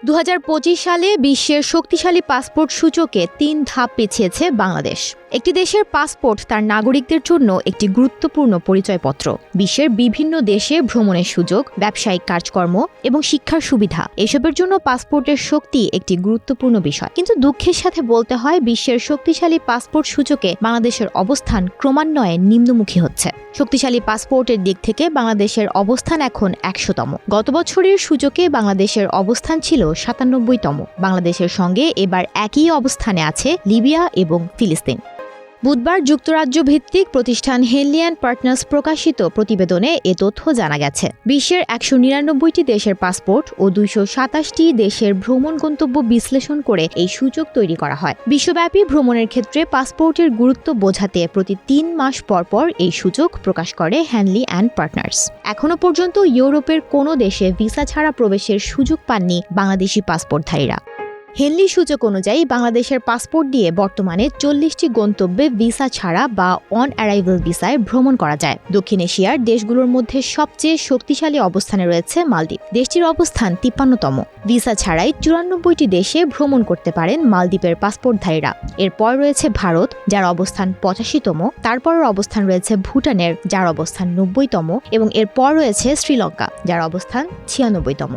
2025 সালে বিশ্বের শক্তিশালী পাসপোর্ট সূচকে 3 ধাপ পিছিয়েছে বাংলাদেশ। একটি দেশের পাসপোর্ট তার নাগরিকদের জন্য একটি গুরুত্বপূর্ণ পরিচয়পত্র। বিশ্বের বিভিন্ন দেশে ভ্রমণের সুযোগ, ব্যবসায়িক কাজকর্ম এবং শিক্ষার সুবিধা এসবের জন্য পাসপোর্টের শক্তি একটি গুরুত্বপূর্ণ বিষয়। কিন্তু দুঃখের সাথে বলতে হয়, বিশ্বের শক্তিশালী পাসপোর্ট সূচকে বাংলাদেশের অবস্থান ক্রমান্বয়ে নিম্নমুখী হচ্ছে। শক্তিশালী পাসপোর্টের দিক থেকে বাংলাদেশের অবস্থান এখন 100তম। গত বছরের সূচকে বাংলাদেশের অবস্থান ছিল 97তম। বাংলাদেশের সঙ্গে এবার একই অবস্থানে আছে লিবিয়া এবং ফিলিস্তিন। বুধবার যুক্তরাজ্য ভিত্তিক প্রতিষ্ঠান হেনলি অ্যান্ড পার্টনার্স প্রকাশিত প্রতিবেদনে এ তথ্য জানা গেছে। বিশ্বের 199টি দেশের পাসপোর্ট ও 227টি দেশের ভ্রমণ গন্তব্য বিশ্লেষণ করে এই সূচক তৈরি করা হয়। বিশ্বব্যাপী ভ্রমণের ক্ষেত্রে পাসপোর্টের গুরুত্ব বোঝাতে প্রতি 3 মাস পর এই সূচক প্রকাশ করে হেনলি অ্যান্ড পার্টনার্স। এখনও পর্যন্ত ইউরোপের কোনো দেশে ভিসা ছাড়া প্রবেশের সুযোগ পাননি বাংলাদেশি পাসপোর্টধারীরা। হেনলি সূচক অনুযায়ী বাংলাদেশের পাসপোর্ট দিয়ে বর্তমানে 40টি গন্তব্যে ভিসা ছাড়া বা অন অ্যারাইভাল ভিসায় ভ্রমণ করা যায়। দক্ষিণ এশিয়ার দেশগুলোর মধ্যে সবচেয়ে শক্তিশালী অবস্থানে রয়েছে মালদ্বীপ। দেশটির অবস্থান 53তম। ভিসা ছাড়াই 94টি দেশে ভ্রমণ করতে পারেন মালদ্বীপের পাসপোর্টধারীরা। এরপর রয়েছে ভারত, যার অবস্থান 85তম। তারপরের অবস্থান রয়েছে ভুটানের, যার অবস্থান 90তম, এবং এরপর রয়েছে শ্রীলঙ্কা, যার অবস্থান 96তম।